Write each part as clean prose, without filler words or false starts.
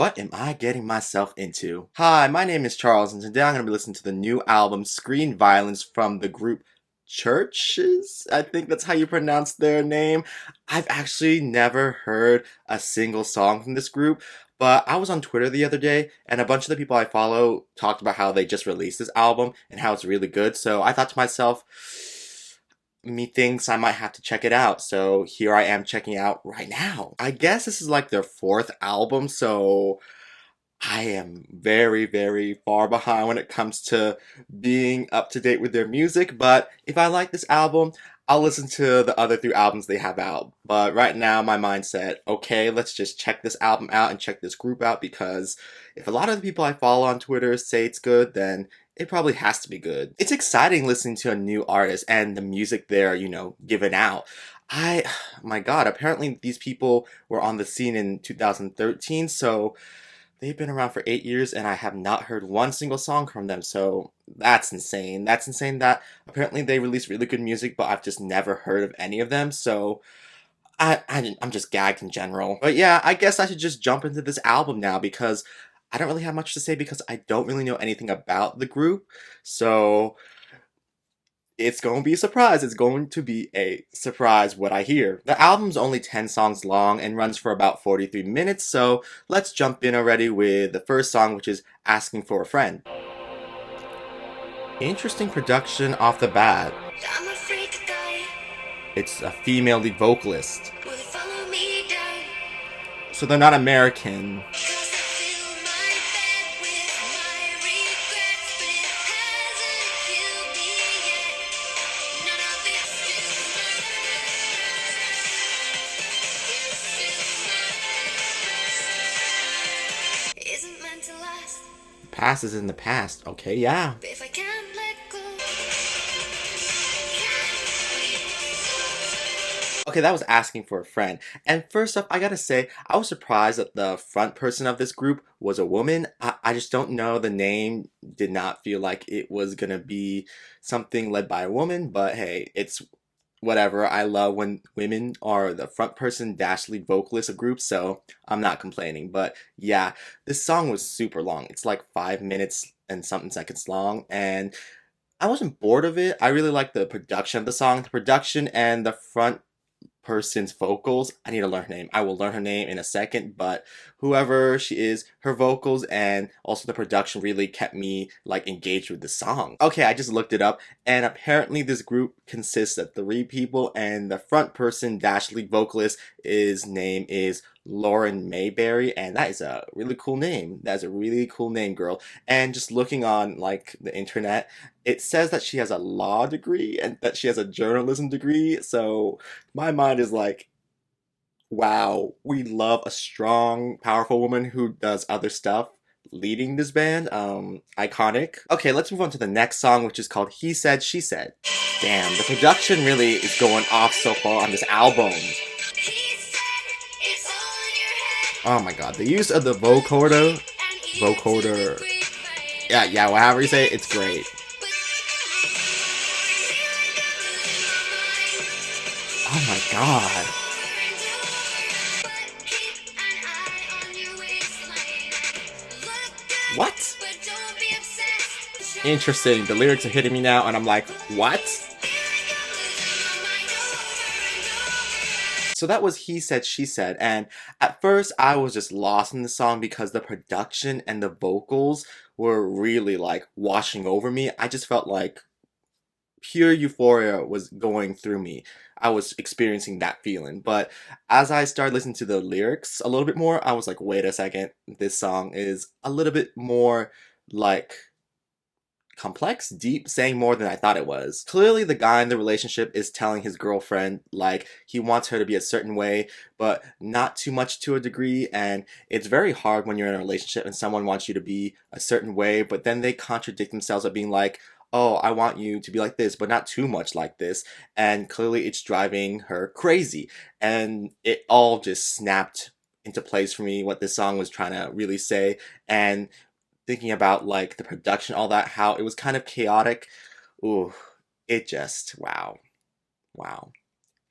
What am I getting myself into? Hi, my name is Charles, and today I'm going to be listening to the new album Screen Violence from the group Churches. I think that's how you pronounce their name. I've actually never heard a single song from this group, but I was on Twitter the other day, and a bunch of the people I follow talked about how they just released this album and how it's really good. So I thought to myself, methinks I might have to check it out. So here I am checking it out right now. I guess this is like their fourth album, so I am very, very far behind when it comes to being up to date with their music, but if I like this album, I'll listen to the other three albums they have out. But right now, my mindset, okay, let's just check this album out and check this group out, because if a lot of the people I follow on Twitter say it's good, then it probably has to be good. It's exciting listening to a new artist and the music they're, giving out. My God, apparently these people were on the scene in 2013, so they've been around for 8 years and I have not heard one single song from them, so that's insane. That's insane that apparently they release really good music, but I've just never heard of any of them, so I'm just gagged in general. But yeah, I guess I should just jump into this album now because I don't really have much to say because I don't really know anything about the group, so it's going to be a surprise. It's going to be a surprise what I hear. The album's only 10 songs long and runs for about 43 minutes, so let's jump in already with the first song, which is Asking for a Friend. Interesting production off the bat. It's a female lead vocalist. So they're not American. Past is in the past. Okay, yeah. Okay, that was Asking for a Friend. And first up, I gotta say, I was surprised that the front person of this group was a woman. I just don't know. The name did not feel like it was gonna be something led by a woman, but hey, it's whatever. I love when women are the front person dash lead vocalist of groups, so I'm not complaining. But yeah, this song was super long. It's like 5 minutes and something seconds long, and I wasn't bored of it. I really like the production of the song. The production and the front person's vocals. I need to learn her name. I will learn her name in a second, but whoever she is, her vocals and also the production really kept me like engaged with the song. Okay, I just looked it up, and apparently this group consists of 3 people, and the front person dash lead vocalist, his name is Lauren Mayberry, and that is a really cool name. That's a really cool name, girl. And just looking on like the internet, it says that she has a law degree and that she has a journalism degree, so my mind is like, wow, we love a strong, powerful woman who does other stuff leading this band. Iconic. Okay, let's move on to the next song, which is called He Said, She Said. Damn, the production really is going off so far on this album. Oh my God, the use of the vocoder, yeah, however you say it, it's great. Oh my God. What? Interesting. The lyrics are hitting me now, and I'm like, what? So that was He Said, She Said, and at first I was just lost in the song because the production and the vocals were really like washing over me. I just felt like pure euphoria was going through me. I was experiencing that feeling. But as I started listening to the lyrics a little bit more, I was like, wait a second, this song is a little bit more like complex, deep, saying more than I thought it was. Clearly the guy in the relationship is telling his girlfriend like he wants her to be a certain way, but not too much to a degree, and it's very hard when you're in a relationship and someone wants you to be a certain way, but then they contradict themselves by being like, oh, I want you to be like this, but not too much like this, and clearly it's driving her crazy, and it all just snapped into place for me what this song was trying to really say. And thinking about like the production, all that, how it was kind of chaotic. Ooh, it just wow.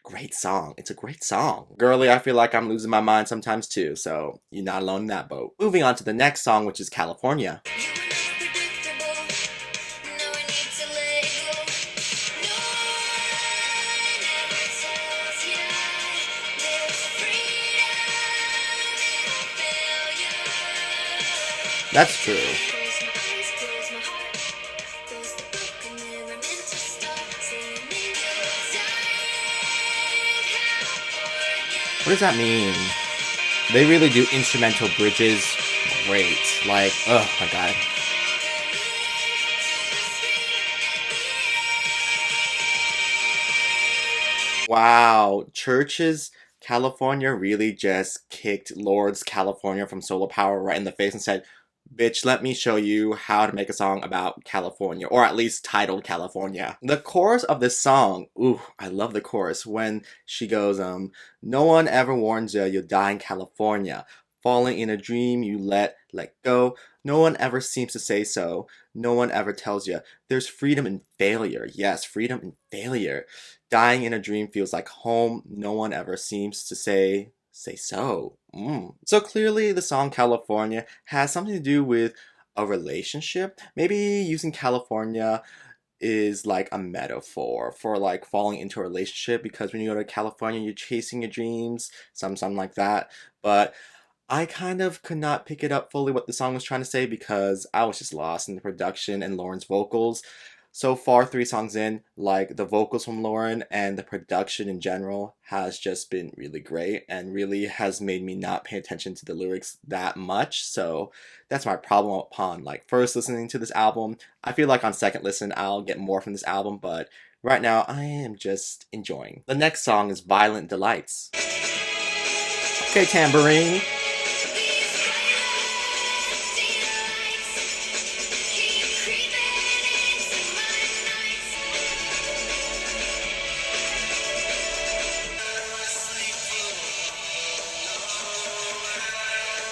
Great song. It's a great song. Girly, I feel like I'm losing my mind sometimes too, so you're not alone in that boat. Moving on to the next song, which is California. That's true. What does that mean? They really do instrumental bridges great. Like, oh my god. Wow, Churches California really just kicked Lord's California from Solar Power right in the face and said, bitch, let me show you how to make a song about California, or at least titled California. The chorus of this song, ooh, I love the chorus when she goes, no one ever warns you you'll die in California. Falling in a dream you let go. No one ever seems to say so. No one ever tells you. There's freedom in failure. Yes, freedom in failure. Dying in a dream feels like home. No one ever seems to say so. So clearly the song California has something to do with a relationship. Maybe using California is like a metaphor for like falling into a relationship, because when you go to California you're chasing your dreams, something like that. But I kind of could not pick it up fully what the song was trying to say, because I was just lost in the production and Lauren's vocals. So far, 3 songs in, like the vocals from Lauren and the production in general has just been really great and really has made me not pay attention to the lyrics that much. So that's my problem upon like first listening to this album. I feel like on second listen I'll get more from this album, but right now I am just enjoying. The next song is Violent Delights. Okay, tambourine.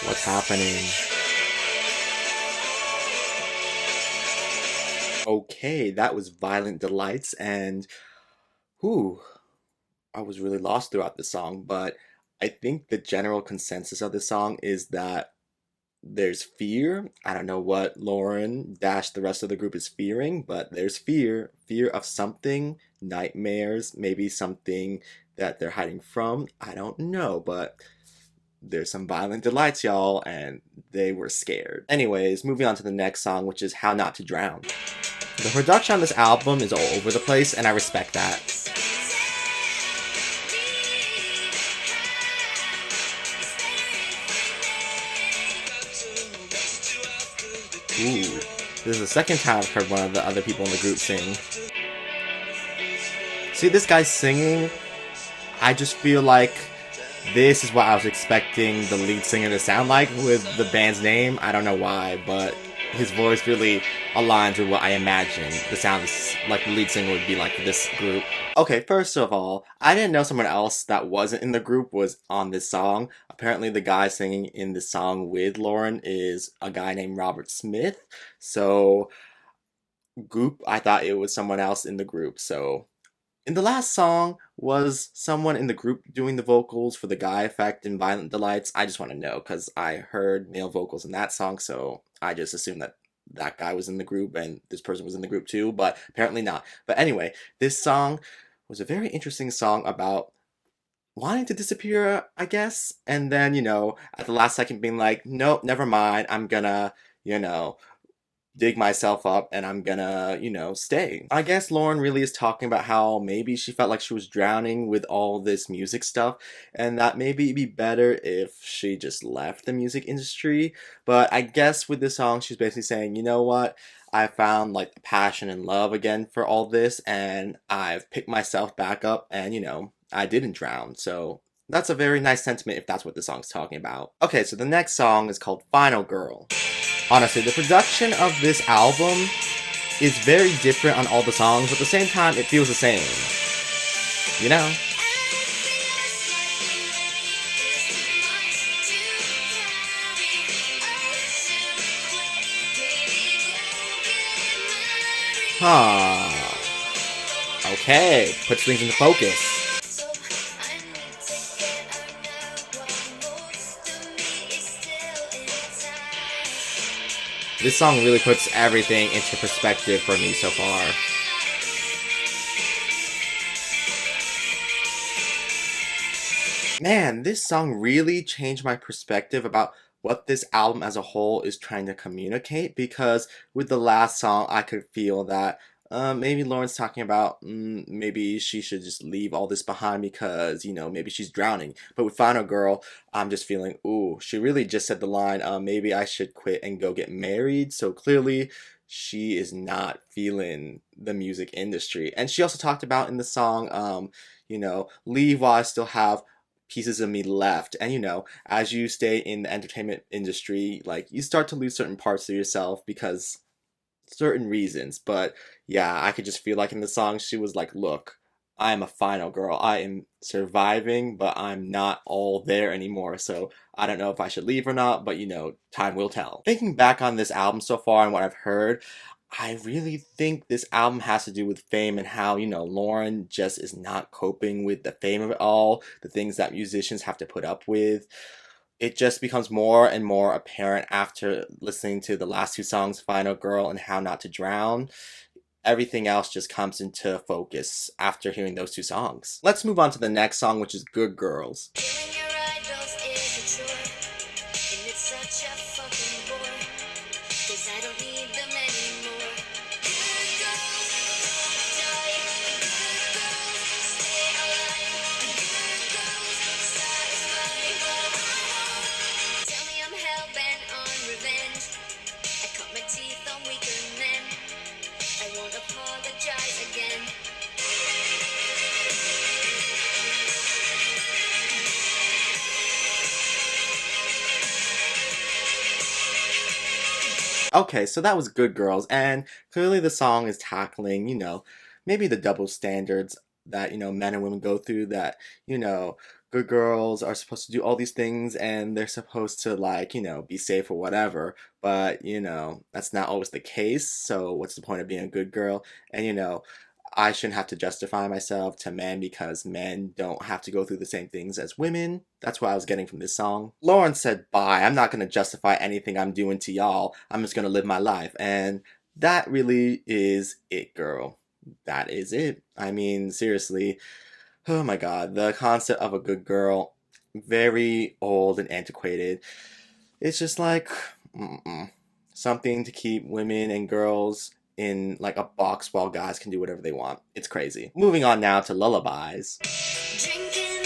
What's happening? Okay, that was Violent Delights, and whew, I was really lost throughout the song, but I think the general consensus of the song is that there's fear. I don't know what Lauren dash the rest of the group is fearing, but there's fear of something, nightmares, maybe something that they're hiding from. I don't know, but there's some violent delights, y'all, and they were scared. Anyways, moving on to the next song, which is How Not to Drown. The production on this album is all over the place, and I respect that. Ooh, this is the second time I've heard one of the other people in the group sing. See this guy singing? I just feel like this is what I was expecting the lead singer to sound like with the band's name. I don't know why, but his voice really aligns with what I imagined the sound like the lead singer would be like for this group. Okay, first of all, I didn't know someone else that wasn't in the group was on this song. Apparently the guy singing in this song with Lauren is a guy named Robert Smith. So, group, I thought it was someone else in the group, so... In the last song, was someone in the group doing the vocals for the guy effect in Violent Delights? I just want to know, because I heard male vocals in that song, so I just assumed that that guy was in the group and this person was in the group too, but apparently not. But anyway, this song was a very interesting song about wanting to disappear, I guess, and then, you know, at the last second being like, nope, never mind, I'm gonna, you know, dig myself up and I'm gonna, you know, stay. I guess Lauren really is talking about how maybe she felt like she was drowning with all this music stuff and that maybe it'd be better if she just left the music industry. But I guess with this song she's basically saying, you know what, I found like the passion and love again for all this and I've picked myself back up and, you know, I didn't drown. So that's a very nice sentiment if that's what the song's talking about. Okay, so the next song is called Final Girl. Honestly, the production of this album is very different on all the songs, but at the same time, it feels the same. You know? Huh. Okay, puts things into focus. This song really puts everything into perspective for me so far. Man, this song really changed my perspective about what this album as a whole is trying to communicate, because with the last song, I could feel that maybe Lauren's talking about maybe she should just leave all this behind because, maybe she's drowning. But with Final Girl, I'm just feeling, ooh, she really just said the line, maybe I should quit and go get married. So clearly, she is not feeling the music industry. And she also talked about in the song, leave while I still have pieces of me left. And as you stay in the entertainment industry, like you start to lose certain parts of yourself because certain reasons. But yeah, I could just feel like in the song she was like, look, I am a final girl. I am surviving, but I'm not all there anymore. So I don't know if I should leave or not, but time will tell. Thinking back on this album so far and what I've heard, I really think this album has to do with fame and how, Lauren just is not coping with the fame of it all, the things that musicians have to put up with. It just becomes more and more apparent after listening to the last two songs, Final Girl and How Not to Drown. Everything else just comes into focus after hearing those two songs. Let's move on to the next song, which is Good Girls. Okay, so that was Good Girls, and clearly the song is tackling, maybe the double standards that, men and women go through, that, good girls are supposed to do all these things and they're supposed to, like, be safe or whatever, but, that's not always the case, so what's the point of being a good girl? And, I shouldn't have to justify myself to men because men don't have to go through the same things as women. That's what I was getting from this song. Lauren said, bye, I'm not going to justify anything I'm doing to y'all. I'm just going to live my life. And that really is it, girl. That is it. I mean, seriously. Oh my god. The concept of a good girl, very old and antiquated. It's just like, something to keep women and girls in like a box while guys can do whatever they want. It's crazy. Moving on now to lullabies. Drinking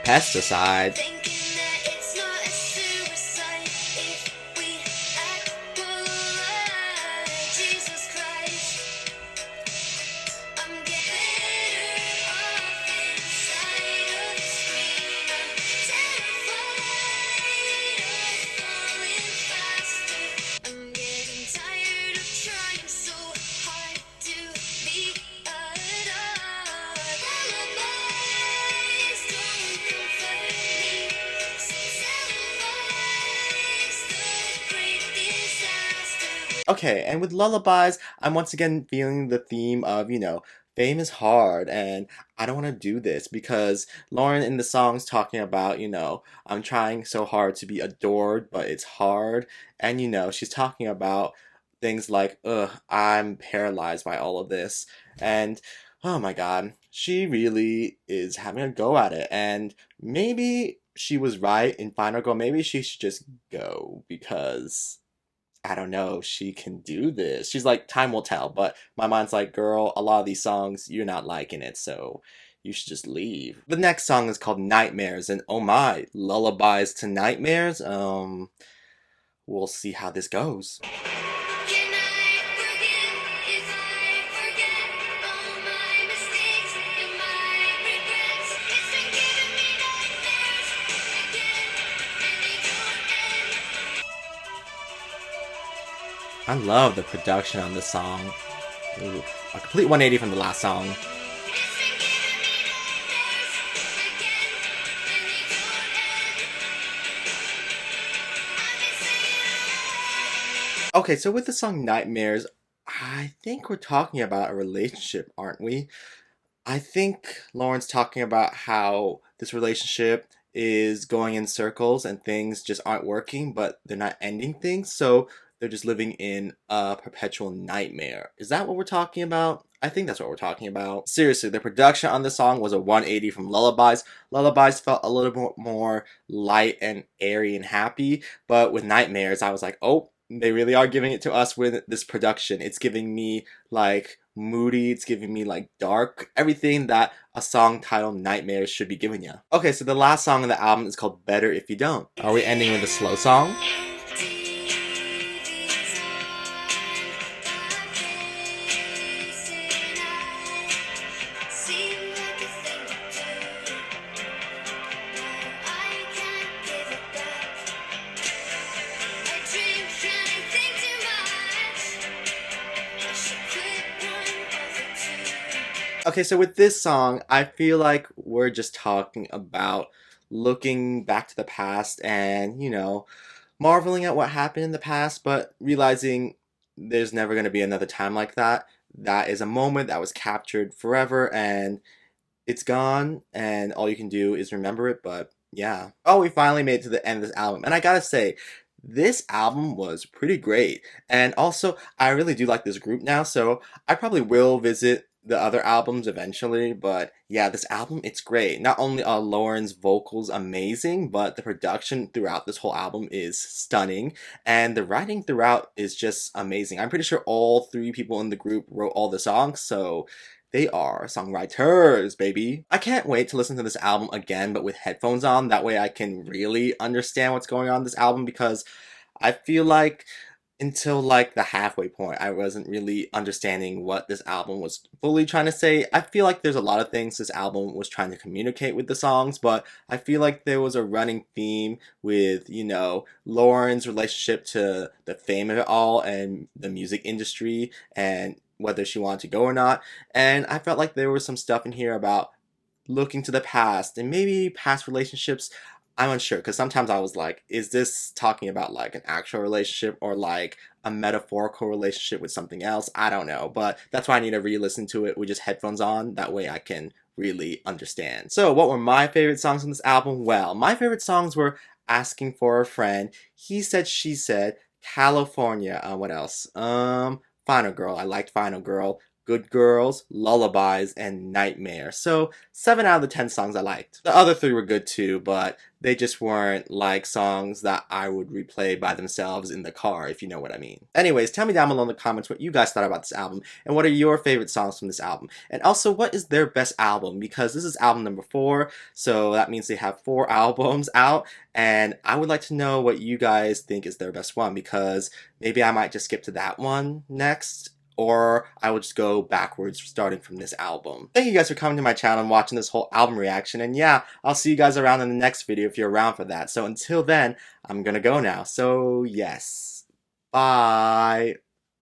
pesticide. Okay, and with lullabies, I'm once again feeling the theme of, fame is hard and I don't want to do this, because Lauren in the song's talking about, I'm trying so hard to be adored, but it's hard. And, she's talking about things like, ugh, I'm paralyzed by all of this. And, oh my God, she really is having a go at it. And maybe she was right in Final Girl. Maybe she should just go because I don't know, she can do this. She's like, time will tell, but my mind's like, girl, a lot of these songs, you're not liking it, so you should just leave. The next song is called Nightmares, and oh my, lullabies to nightmares? We'll see how this goes. I love the production on this song. Ooh, a complete 180 from the last song. Okay, so with the song Nightmares, I think we're talking about a relationship, aren't we? I think Lauren's talking about how this relationship is going in circles and things just aren't working, but they're not ending things. So they're just living in a perpetual nightmare. Is that what we're talking about? I think that's what we're talking about. Seriously, the production on the song was a 180 from Lullabies. Lullabies felt a little bit more light and airy and happy, but with Nightmares, I was like, oh, they really are giving it to us with this production. It's giving me like moody, it's giving me like dark, everything that a song titled Nightmares should be giving you. Okay, so the last song on the album is called Better If You Don't. Are we ending with a slow song? Okay, so with this song, I feel like we're just talking about looking back to the past and, marveling at what happened in the past, but realizing there's never going to be another time like that. That is a moment that was captured forever and it's gone, and all you can do is remember it, but yeah. Oh, we finally made it to the end of this album, and I gotta say, this album was pretty great. And also, I really do like this group now, so I probably will visit the other albums eventually, but yeah, this album, it's great. Not only are Lauren's vocals amazing, but the production throughout this whole album is stunning, and the writing throughout is just amazing. I'm pretty sure all three people in the group wrote all the songs, so they are songwriters, baby. I can't wait to listen to this album again, but with headphones on. That way I can really understand what's going on in this album, because I feel like until like the halfway point, I wasn't really understanding what this album was fully trying to say. I feel like there's a lot of things this album was trying to communicate with the songs, but I feel like there was a running theme with, Lauren's relationship to the fame of it all and the music industry and whether she wanted to go or not. And I felt like there was some stuff in here about looking to the past and maybe past relationships. I'm unsure, because sometimes I was like, is this talking about like an actual relationship or like a metaphorical relationship with something else? I don't know, but that's why I need to re-listen to it with just headphones on. That way I can really understand. So what were my favorite songs on this album? Well, my favorite songs were Asking for a Friend, He Said, She Said, California, what else? Final Girl. I liked Final Girl. Good Girls, Lullabies, and Nightmare. So 7 out of the 10 songs I liked. The other 3 were good too, but they just weren't like songs that I would replay by themselves in the car, if you know what I mean. Anyways, tell me down below in the comments what you guys thought about this album, and what are your favorite songs from this album. And also, what is their best album? Because this is album number 4, so that means they have 4 albums out, and I would like to know what you guys think is their best one, because maybe I might just skip to that one next, or I will just go backwards starting from this album. Thank you guys for coming to my channel and watching this whole album reaction, and yeah, I'll see you guys around in the next video if you're around for that. So until then, I'm gonna go now. So yes, bye!